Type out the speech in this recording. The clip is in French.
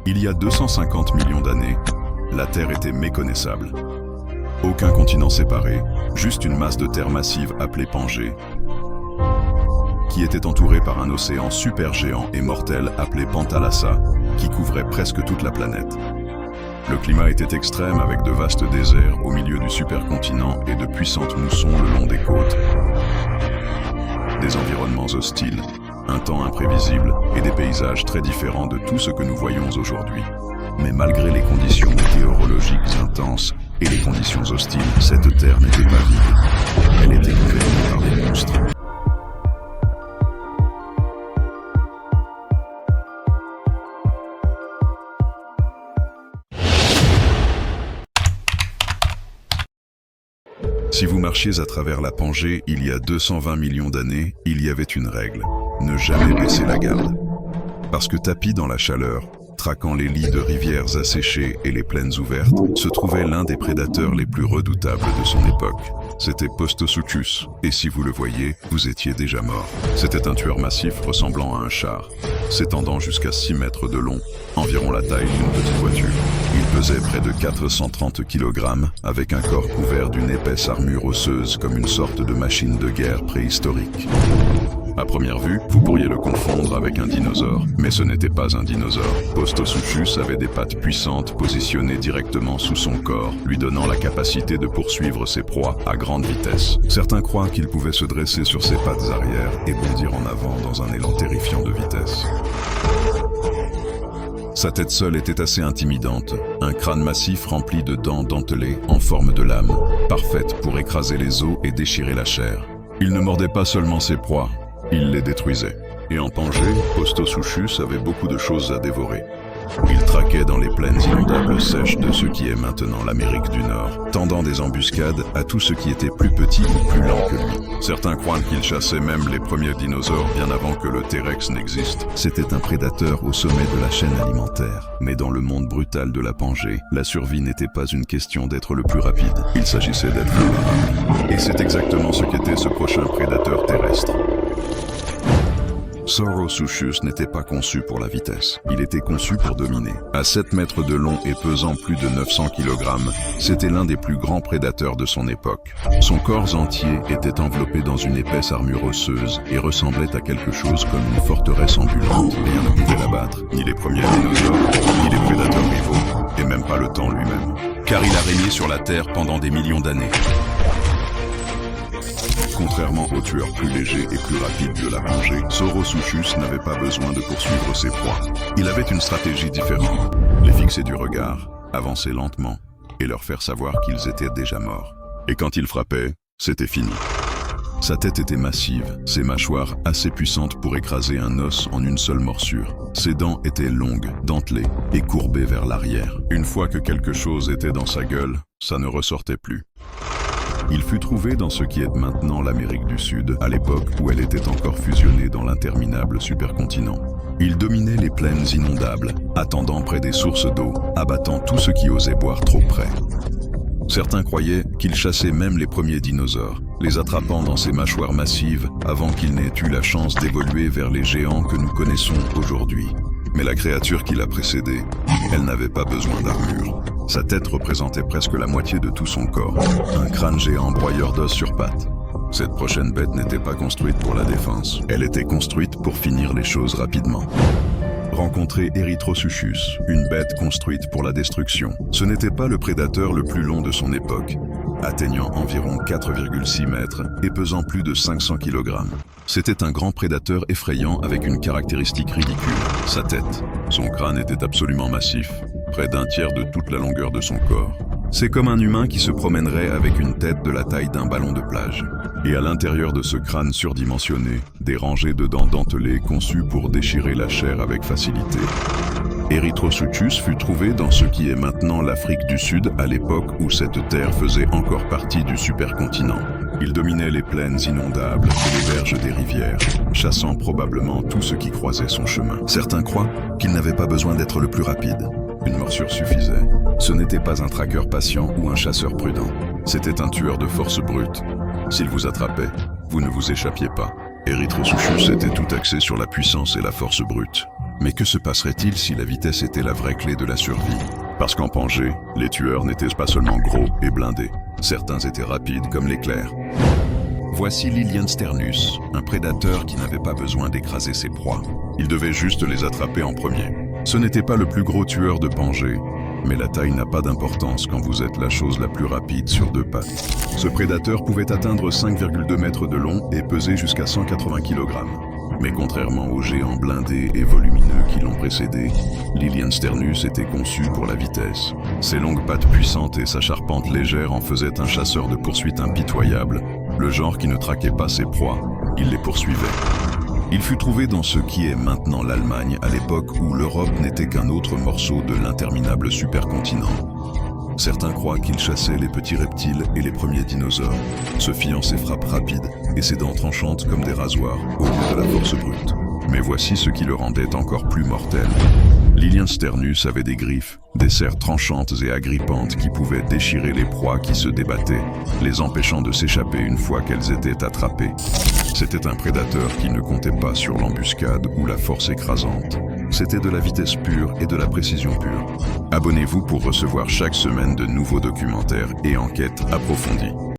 Il y a 250 millions d'années, la Terre était méconnaissable. Aucun continent séparé, juste une masse de terre massive appelée Pangée, qui était entourée par un océan supergéant et mortel appelé Pantalassa, qui couvrait presque toute la planète. Le climat était extrême avec de vastes déserts au milieu du supercontinent et de puissantes moussons le long des côtes. Des environnements hostiles, un temps imprévisible et des paysages très différents de tout ce que nous voyons aujourd'hui. Mais malgré les conditions météorologiques intenses et les conditions hostiles, cette terre n'était pas vide. Elle était gouvernée par des monstres. Si vous marchiez à travers la Pangée il y a 220 millions d'années, il y avait une règle. Ne jamais baisser la garde. Parce que tapi dans la chaleur, traquant les lits de rivières asséchées et les plaines ouvertes, se trouvait l'un des prédateurs les plus redoutables de son époque. C'était Postosuchus, et si vous le voyiez, vous étiez déjà mort. C'était un tueur massif ressemblant à un char, s'étendant jusqu'à 6 mètres de long, environ la taille d'une petite voiture. Il pesait près de 430 kg, avec un corps couvert d'une épaisse armure osseuse comme une sorte de machine de guerre préhistorique. À première vue, vous pourriez le confondre avec un dinosaure, mais ce n'était pas un dinosaure. Postosuchus avait des pattes puissantes positionnées directement sous son corps, lui donnant la capacité de poursuivre ses proies à grande vitesse. Certains croient qu'il pouvait se dresser sur ses pattes arrière et bondir en avant dans un élan terrifiant de vitesse. Sa tête seule était assez intimidante, un crâne massif rempli de dents dentelées en forme de lame, parfaite pour écraser les os et déchirer la chair. Il ne mordait pas seulement ses proies, il les détruisait. Et en Pangée, Postosuchus avait beaucoup de choses à dévorer. Il traquait dans les plaines inondables sèches de ce qui est maintenant l'Amérique du Nord, tendant des embuscades à tout ce qui était plus petit ou plus lent que lui. Certains croient qu'il chassait même les premiers dinosaures bien avant que le T-Rex n'existe. C'était un prédateur au sommet de la chaîne alimentaire. Mais dans le monde brutal de la Pangée, la survie n'était pas une question d'être le plus rapide. Il s'agissait d'être imparable. Et c'est exactement ce qu'était ce prochain prédateur terrestre. Saurosuchus n'était pas conçu pour la vitesse, il était conçu pour dominer. À 7 mètres de long et pesant plus de 900 kg, c'était l'un des plus grands prédateurs de son époque. Son corps entier était enveloppé dans une épaisse armure osseuse et ressemblait à quelque chose comme une forteresse ambulante. Rien ne pouvait l'abattre, ni les premiers dinosaures, ni les prédateurs rivaux, et même pas le temps lui-même. Car il a régné sur la Terre pendant des millions d'années. Contrairement aux tueurs plus légers et plus rapides de la Pangée, Saurosuchus n'avait pas besoin de poursuivre ses proies. Il avait une stratégie différente. Les fixer du regard, avancer lentement et leur faire savoir qu'ils étaient déjà morts. Et quand il frappait, c'était fini. Sa tête était massive, ses mâchoires assez puissantes pour écraser un os en une seule morsure. Ses dents étaient longues, dentelées et courbées vers l'arrière. Une fois que quelque chose était dans sa gueule, ça ne ressortait plus. Il fut trouvé dans ce qui est maintenant l'Amérique du Sud, à l'époque où elle était encore fusionnée dans l'interminable supercontinent. Il dominait les plaines inondables, attendant près des sources d'eau, abattant tout ce qui osait boire trop près. Certains croyaient qu'il chassait même les premiers dinosaures, les attrapant dans ses mâchoires massives avant qu'ils n'aient eu la chance d'évoluer vers les géants que nous connaissons aujourd'hui. Mais la créature qui l'a précédée, elle n'avait pas besoin d'armure. Sa tête représentait presque la moitié de tout son corps, un crâne géant broyeur d'os sur pattes. Cette prochaine bête n'était pas construite pour la défense, elle était construite pour finir les choses rapidement. Rencontrer Erythrosuchus, une bête construite pour la destruction. Ce n'était pas le prédateur le plus long de son époque, atteignant environ 4,6 mètres et pesant plus de 500 kg. C'était un grand prédateur effrayant avec une caractéristique ridicule, sa tête. Son crâne était absolument massif, près d'un tiers de toute la longueur de son corps. C'est comme un humain qui se promènerait avec une tête de la taille d'un ballon de plage. Et à l'intérieur de ce crâne surdimensionné, des rangées de dents dentelées conçues pour déchirer la chair avec facilité. Erythrosuchus fut trouvé dans ce qui est maintenant l'Afrique du Sud à l'époque où cette terre faisait encore partie du supercontinent. Il dominait les plaines inondables et les berges des rivières, chassant probablement tout ce qui croisait son chemin. Certains croient qu'il n'avait pas besoin d'être le plus rapide. Une morsure suffisait. Ce n'était pas un traqueur patient ou un chasseur prudent. C'était un tueur de force brute. S'il vous attrapait, vous ne vous échappiez pas. Erythrosuchus était tout axé sur la puissance et la force brute. Mais que se passerait-il si la vitesse était la vraie clé de la survie? Parce qu'en Pangée, les tueurs n'étaient pas seulement gros et blindés, certains étaient rapides comme l'éclair. Voici Lilian Sternus, un prédateur qui n'avait pas besoin d'écraser ses proies. Il devait juste les attraper en premier. Ce n'était pas le plus gros tueur de Pangée, mais la taille n'a pas d'importance quand vous êtes la chose la plus rapide sur deux pattes. Ce prédateur pouvait atteindre 5,2 mètres de long et peser jusqu'à 180 kg. Mais contrairement aux géants blindés et volumineux qui l'ont précédé, Lilian Sternus était conçu pour la vitesse. Ses longues pattes puissantes et sa charpente légère en faisaient un chasseur de poursuite impitoyable, le genre qui ne traquait pas ses proies, il les poursuivait. Il fut trouvé dans ce qui est maintenant l'Allemagne, à l'époque où l'Europe n'était qu'un autre morceau de l'interminable supercontinent. Certains croient qu'il chassait les petits reptiles et les premiers dinosaures, se fiant ses frappes rapides et ses dents tranchantes comme des rasoirs au lieu de la force brute. Mais voici ce qui le rendait encore plus mortel. Lilian Sternus avait des griffes, des serres tranchantes et agrippantes qui pouvaient déchirer les proies qui se débattaient, les empêchant de s'échapper une fois qu'elles étaient attrapées. C'était un prédateur qui ne comptait pas sur l'embuscade ou la force écrasante. C'était de la vitesse pure et de la précision pure. Abonnez-vous pour recevoir chaque semaine de nouveaux documentaires et enquêtes approfondies.